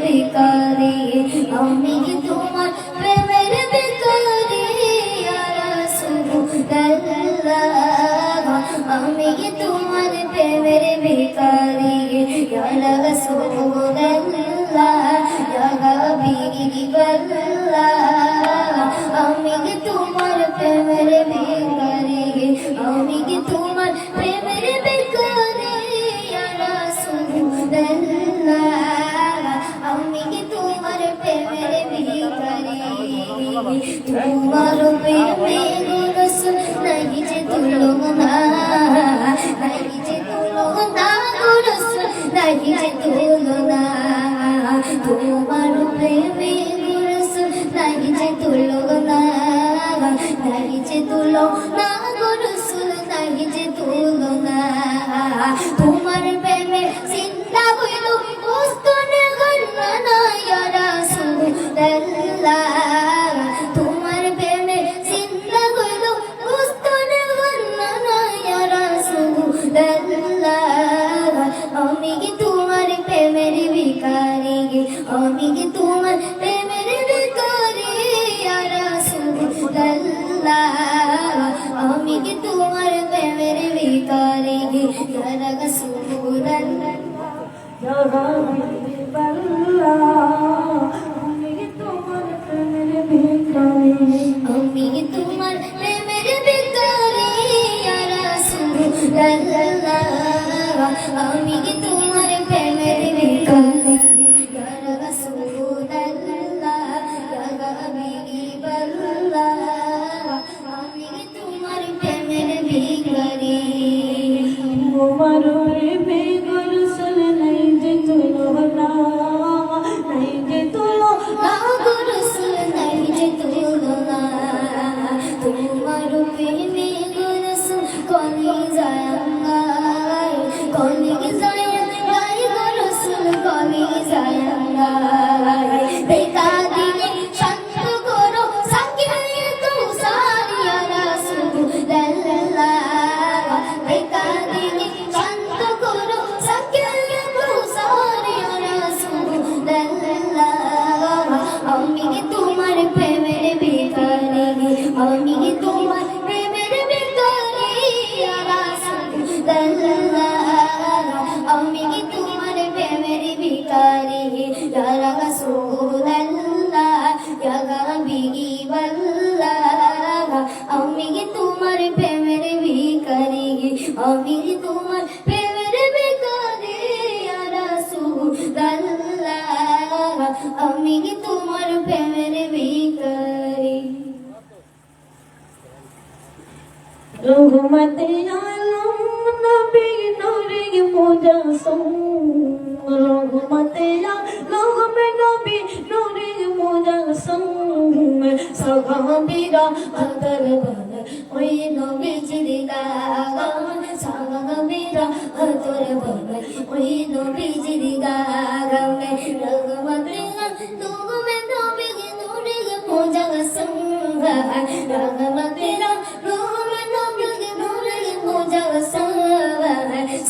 ভিখারি আমি কি তোমার প্রেমের ভিখারি ইয়া রাসূলুল্লাহ আমি কি তোমার প্রেমের ভিখারি ইয়া রাসূলুল্লাহ ইয়া হাবিবাল্লাহ আমি কি তোমার প্রেমের ভিখারি আমি কি তোমার প্রেমের ভিখারি ইয়া রাসূলুল্লাহ আমি কি তোমার প্রেমের ভিখারি তোমার প্রেমে গো রাসূল নাই যে তুলনা নাই যে তুলনা গো রাসূল নাই যে তুলনা তোমার প্রেমে গো রাসূল নাই যে তুলনা নাই যে তুলনা গো রাসূল নাই যে তুলনা তোমার প্রেমে জিন্দা হইল বস্তনে গণনা ইয়া রাসূলুল্লাহ তোমার প্রেমে জিন্দা হইল বস্তনে গণনা ইয়া রাসূলুল্লাহ আমি কি তোমার প্রেমের ভিখারি আমি কি তোমার প্রেমের ভিখারি ইয়া রাসূলুল্লাহ আমি কি তোমার প্রেমের ভিখারি ইয়া রাসূলুল্লাহ ইয়া হাবিবাল্লাহ আমি কি তোমার প্রেমের ভিখারি আমি কি তোমার প্রেমের ভিখারি ইয়া রাসূলুল্লাহ আমি কি তোমার প্রেমের ভিখারি ইয়া রাসূলুল্লাহ ইয়া হাবিবাল্লাহ আমি কি তোমার প্রেমের ভিখারি তোমার প্রেমে গো রাসূল নাই যে তুলনা নাই যে তুলনা গো রাসূল নাই যে তুলনা তোমার প্রেমে গো রাসূল কলিজায় আঙ্গায় কলিজায় আঙ্গায় গো রাসূল কলিজায় আঙ্গায় দেখা দিলে শান্ত করো সাকিয়ে তো সারিয়া রাসূলুল্লাহ দেখা দিলে শান্ত করো সাকিয়ে তো সারিয়া রাসূলুল্লাহ আমি কি তোমার প্রেমের ভিখারি আমি কি তোমার প্রেমের ভিখারি ইয়া রাসূলুল্লাহ আমি কি তোমার প্রেমের ভিখারি ইয়া রাসূলুল্লাহ ইয়া হাবিবাল্লাহ আমি কি তোমার প্রেমের ভিখারি আমি কি তোমার প্রেমের ভিখারি ইয়া রাসূলুল্লাহ আমি কি তোমার প্রেমের ভিখারি রহমতে আলম নবী নূরে মুজাসসাম রহমতে আলম নবী নূরে মুজাসসাম সাহাবীরা আদর বলে ওই নবীজির গান সাহাবীরা আদর বলে ওই নবীজির গান রহমতে তুমি নবী নূরে মুজাসসাম রহমতে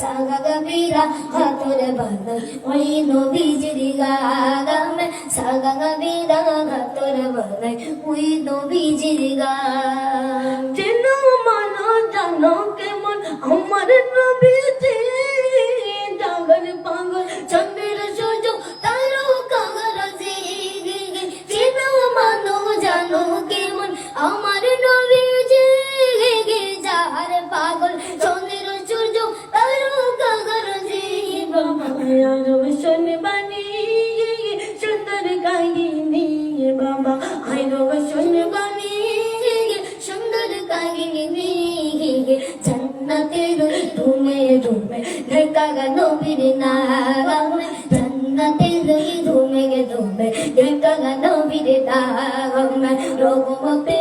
সাগাগবীরা হাতর বানাই ওই নবীজির গান সাগাগবীরা হাতর বানাই ওই নবীজির গান যেন মানো জানো কেমন আমার নবীজি জাগর পাগল চন্দ্রের সূর্য তারকারাজি যেন মানো জানো কেমন আমার নবীজি যাহার পাগল চন্দ্রের সূর্য তারকারাজি বাবা শুনবানি সুন্দর কাহিনী বাবা আইরো শুনবানি সুন্দর কাহিনী জান্নাতের ধুমে ধুমে ঢাকা নবীর নাম জান্নাতের ধুমে ধুমে ঢাকা নবীর নাম রহমতে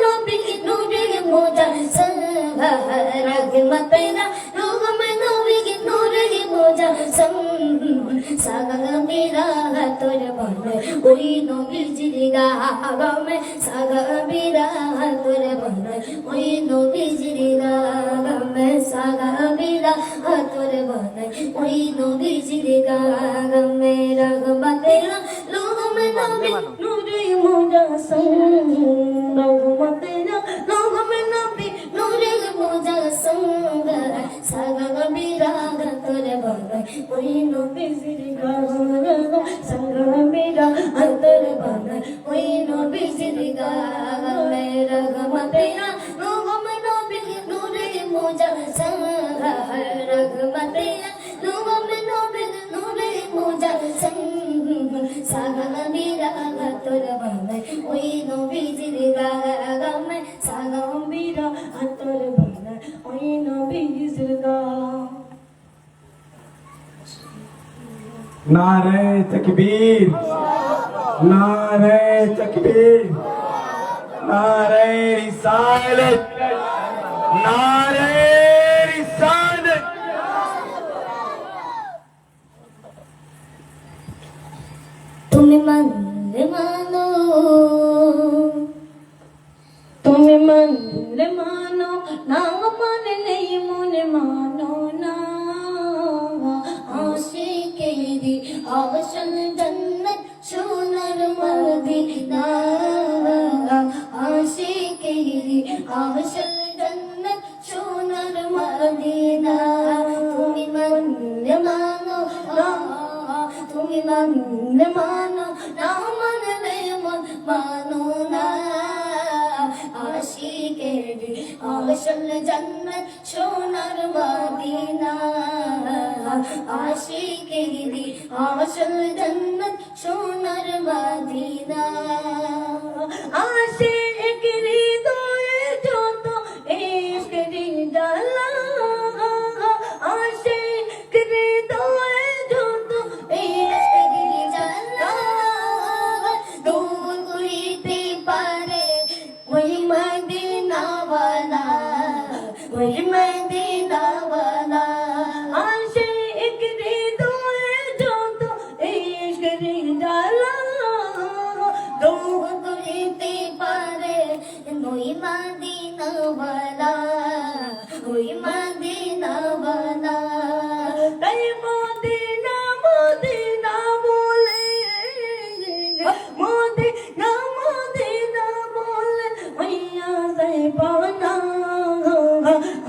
নবী নূরে মুজাসসাম রহমতে নবী নূরে মুজাসসাম সাগামেরা তোর বনে ওই নবীজির গামে সাগামেরা তোর বনে ওই নবীজির গামে সাগামেরা তোর বনে ওই নবীজির গামে রহমতেরা লোগমে নবী নূরে মুজাসসম রহমতেরা লোগমে নবী নূরে মুজাসসম সাগামেরা তোর বনে ওই নবীজির গামে সাগামেরা তোর বনে ওই নবীজির গামে রহমতেরা লোগমে নবী নূরে মুজাসসম রহমতেরা লোগমে নবী নূরে মুজাসসম সাগামেরা তোর বনে ওই নবীজির গামে সাগামেরা তোর বনে ওই নবীজির গামে नारे तकबीर नारे तकबीर नारे रिसालत नारे रिसालत तुम्हें मानले मानो तुम्हें मानले मानो ना मानले मुने मानो ना आशिकेरी आशल जन्नत सोनर मदीना आशिकेरी आशल जन्नत सोनर मदीना तुम्हें मानले मानो तुम्हें मानले मानो ना मानले मानो ना आशिकेरी आशल जन्नत सोनर मदीना आशिकेरी आशल जन्नत सोनर मदीना आशिकेरी दोए जो तो इश्क दी डाला आशिकेरी दोए जो तो इश्क दी जाला दूर गुरीते पारे वही मदीना वाला वही मदीना वाला आशिकेरी दोए जो तो इश्क दी डाला दूर गुरीते पारे वही मदीना वाला वही मदीना वाला कई मोदीना मोदीना बोले मोदीना मोदीना बोले मैया से पाना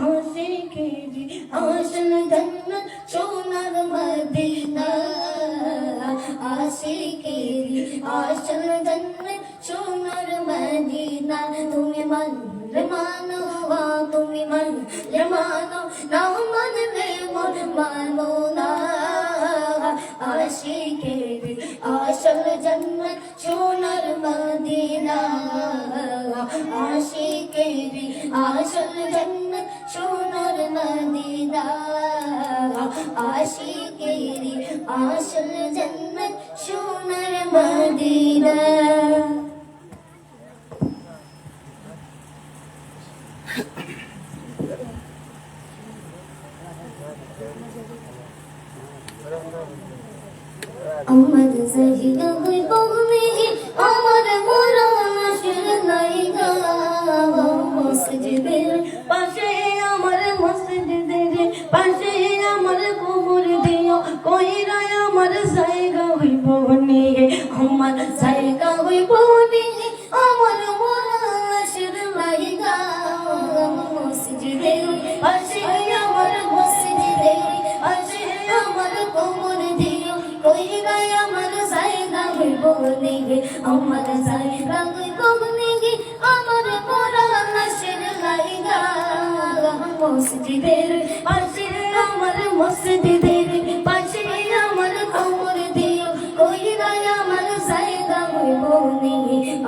आशिकेरी आशल जन्नत सोनर मदीना आशिकेरी आशल जन्नत सोनर मदीना तुम्हें मन मानो तुम्हें मन मानो ना मन ले मन मानो ना आशिकेरी आशल जन्नत सोनर मदीना आशिकेरी आशल जन्नत सोनर मदीना आशिकेरी आशल जन्नत सोनर मदीना अमर सहिया हुई बगमे अमर मोरा नशर लाएगा मस्जिद पाशे अमर मस्जिद पाशे अमर कबूर दियो कोई राय अमर साएगा हुई भवनी अमर साएगा हुई बगमे अमर मोरा नशर लाएगा मस्जिद पाशे अमर मस्जिद पाशे अमर कबूर दियो कोई राय अमर साएगा हुई बगमे अमर साएगा हुई बगमे अमर मोरा नशर लाएगा মসজিদের পাশে আমার মসজিদের পাশে আমার কবর দিও কইরা আমার জায়গা হইব নি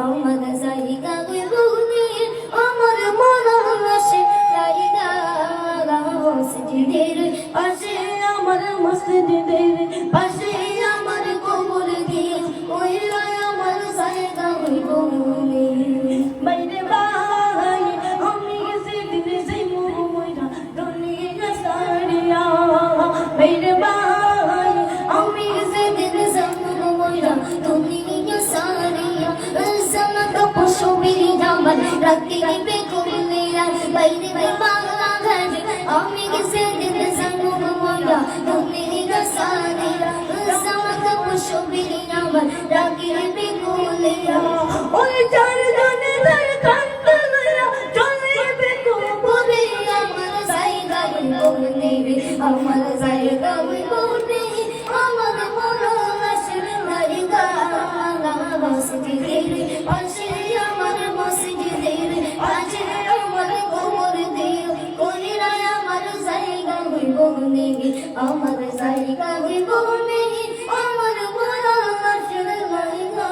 আমার জায়গা হইব নি আমার মন আসে লাইগা মসজিদের পাশে আমার মসজিদের পাশে আমার কবর দিও কইরা আমার জায়গা হইব নি বাইরে ভাই আমি গেছি দিনে সেই মইরা দুনিয়া সারিয়া বাইরে ভাই আমি গেছি আমার রাখিবে কুলিয়া বাইরে বাংলা ঘাটে আমি কিসে দিতে সঙ্গ মোয়া দুনিয়া সানিয়া সামত পুষ্পিনী আমার রাখিবে কুলিয়া ওই চার জনে ধর কান্ত লয়া চলিবে বলে আমার জায়গা বলবে আমার জায়গা বলবে আমার মরণ আসবে মারিগা মসজিদের পাশে আমার মসজিদের পাশে আমার কবর দিও কইরা আমার জায়গা হইব নেই আমার জায়গা হইব নেই আমার মরণ আসবে মারিগা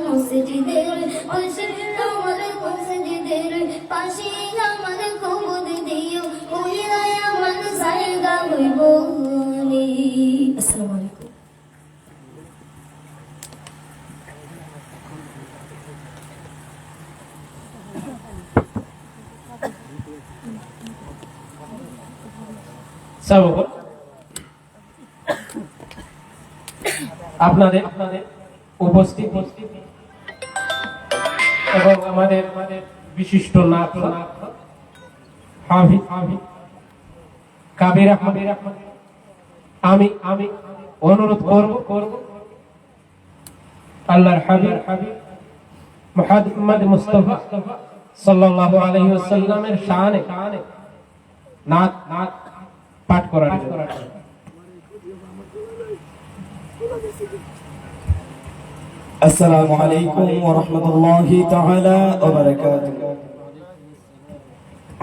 মসজিদের পাশে আমার মসজিদের পাশে আমার কবর দিও কইরা আমার জায়গা হইব নেই। আসসালামু আলাইকুম। আপনাদের উপস্থিত এবং আমাদের বিশিষ্ট নাথ হাফিজ কাবির আহমদ আমি অনুরোধ করব আল্লাহর হাবিব মুহাম্মদ মুস্তাফা সাল্লাল্লাহু আলাইহি ওয়াসাল্লামের শানে নাত পাঠ করার জন্য। আসসালামু আলাইকুম ওয়া রাহমাতুল্লাহি তাআলা ওয়া বারাকাতুহু।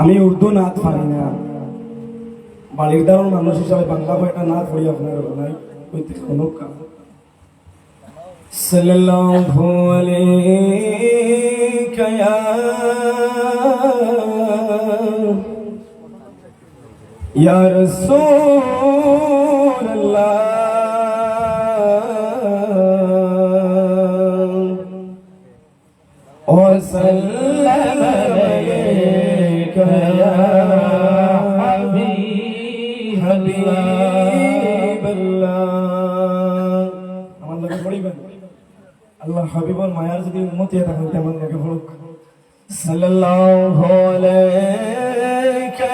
আমি উর্দু নাত পারি না, বাড়ির দারুণ মানুষ হিসাবে বাংলা বইটা নাত পড়ি আপনার নাই কইতে কোনো কাম। সাল্লাল্লাহু আলাইকা ইয়া রাসূলুল্লাহ وسلم عليك يا حبيب الله আমার লগে পড়িবেন আল্লাহ হাবিবর মায়ার যদি উম্মতি থাকেন তেমন লগে পড়ুক। সাল্লাল্লাহু আলাইকা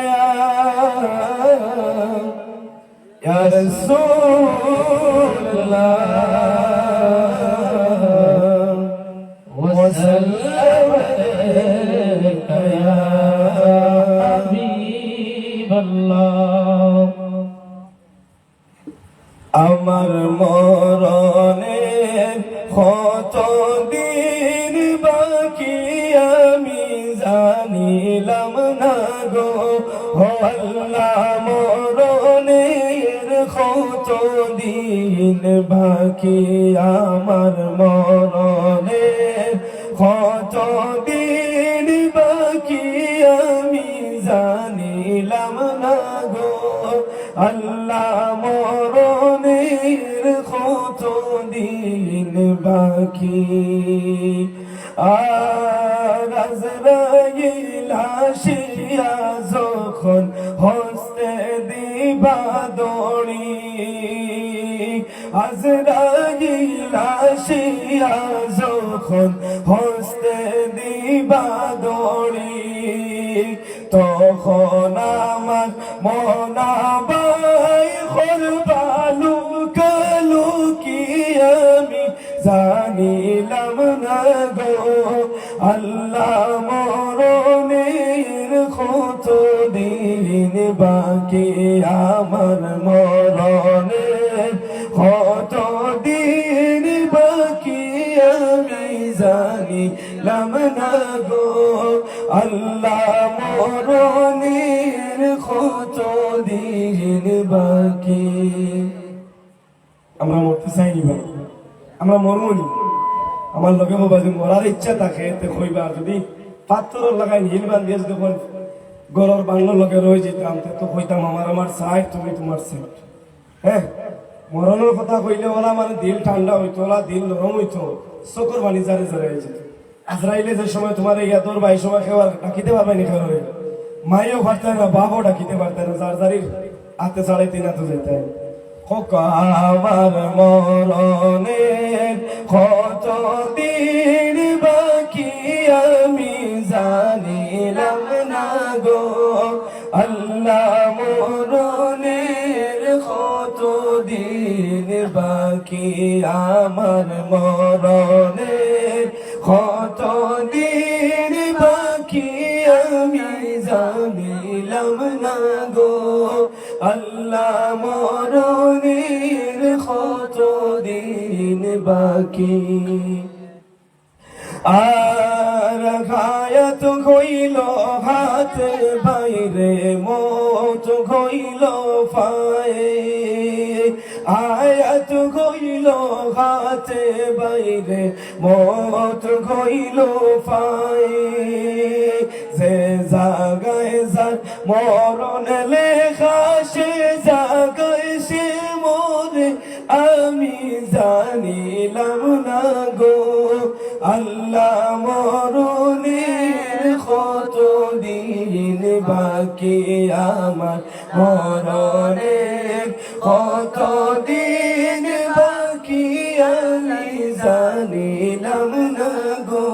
ইয়া রাসূলুল্লাহ وسلم عليك يا حبيب الله আমার মরণের কত দিন বাকি আমি জানিলাম না গো আল্লাহ মরণের কত দিন বাকি আমার মরণের কত দিন বাকি আমি জানিলাম না গো আল্লাহ মরণের কত দিন বাকি আর আজরাইল আসিয়া যখন হস্তে দিবা দড়ি আজরাইল আসিয়া যখন হস্তে দিবা দড়ি তখন আমার মনাবাই হরবালু কালু কি আমি জানিলাম না গো আল্লাহ মরণের কত দিন বাকি আমার মরণের কত দিন বাকি আমি জানিলাম না গো আল্লাহ মরণের কত দিন বাকি। আমরা মরতে চাইনি ভাই, আমরা মরমনি আমার লগে বাজু মরার ইচ্ছা থাকে তে কইবা যদি পাথর লাগাই নীল বান দিয়ে যদি গরর বাংলার লগে রয়ে যেতাম তো কইতাম আমার সাইড তুমি তোমার সাইড। হ্যাঁ মরণের কথা কইলে ওলা মানে দিল ঠান্ডা হইতো, ওলা দিল নরম হইতো, চকুর বাণী জারে জারে হয়ে যেত। আজরাইলে যে সময় তোমার এই তোর ভাই সময় খেয়ে ডাকিতে পারবে নি খেয়ে মাইও পারতে না, বাবাও ডাকিতে পারতে না, যার যারির হাতে সাড়ে তিন হাতে যেতে আমার মরণের কত দিন বাকি আমি আমার মরণের কত দিন বাকি আমি জানিলাম না গো আল্লাহ মরণের কত দিন বাকি আর গায়ত হইল হাত বাইরে মত হইল পায়ে আয়াত হইল হাতে বাইরে মত হইল পায়ে যে জাগায় যার মরণ লেখা সে জাগায় সে মরে আমি জানিলাম না গো আল্লাহ মরণের কত দিন বাকি আমার মরণের কত দিন বাকি আমি জানিলাম না গো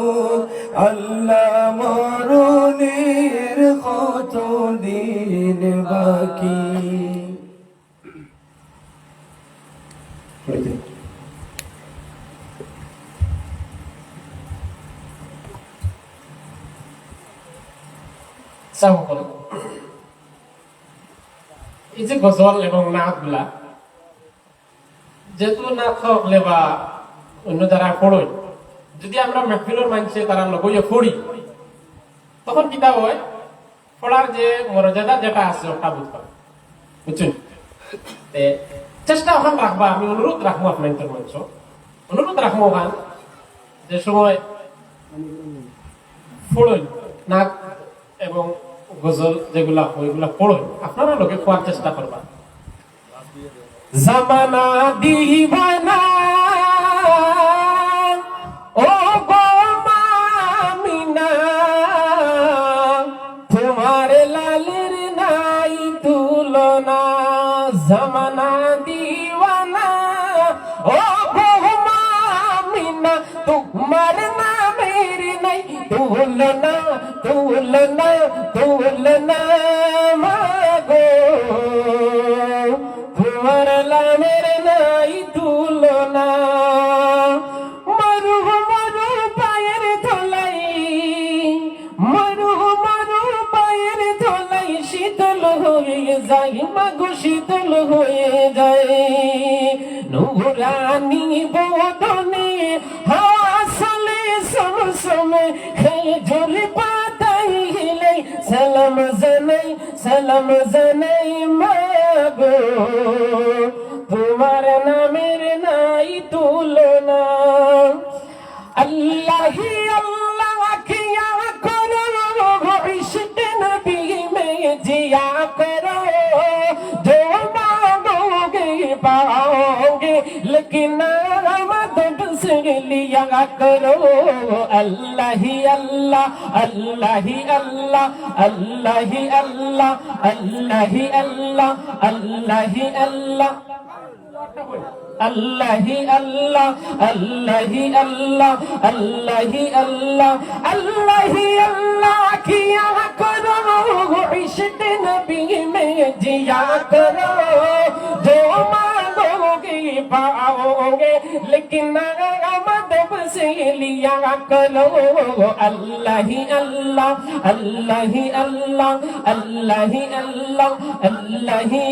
আল্লাহ মরণের কত দিন বাকি এই যে গজল এবং নাচ গুলা যেহেতু নাচ হলে বা অন্য যারা পড়ই যদি আমরা মেহফিলের মানছে তারা লগইয়া পড়ি তখন কিতা হয় পড়ার যে মর্যাদা যেটা আছে ওটা বুঝবা বুঝছেন চেষ্টা ওখান রাখবা আমি অনুরোধ রাখবো আপনাদের মঞ্চ অনুরোধ রাখবো ওখান যে সময় পড়ই নাচ এবং গজল যেগুলা ওইগুলা পড়ই আপনারা লোকে পড়ার চেষ্টা করবা জামানা দিবানা ও গো মামিনা তোমার লালের নাই তুলনা জামানা দিবানা ও গো মামিনা তোমার নামের নাই তুলনা তুলনা তুলনা মাগো তোমার লামের নাই তুলনা মরু মরু পায়ের ধলাই মরু মরু পায়ের ধলাই শীতল হয়ে যায় মাগো শীতল হয়ে যায় নুরানি বদনে হাসলে সমসমে খেজুর পাতাই হিলে সালাম জানাই মাগো তোমার নামের নাই তুলনা আল্লাহি আল্লাহ কিয়া করো ইশক নবী মে জিয়া করো जो मांगोगे पाओगे लेकिन मदद से लिया करो अल्लाह ही अल्लाह अल्लाह ही अल्लाह अल्लाह ही अल्लाह अल्लाह ही अल्लाह अल्लाह ही अल्लाह अल्लाह ही अल्लाह अल्लाह ही अल्लाह अल्लाह ही अल्लाह अल्लाह ही अल्लाह किया करो इश्क नबी में जिया करो जो मांगोगे पाओगे लेकिन मदद से लिया करो अल्लाह ही अल्लाह अल्लाह ही अल्लाह अल्लाह ही अल्लाह अल्लाह ही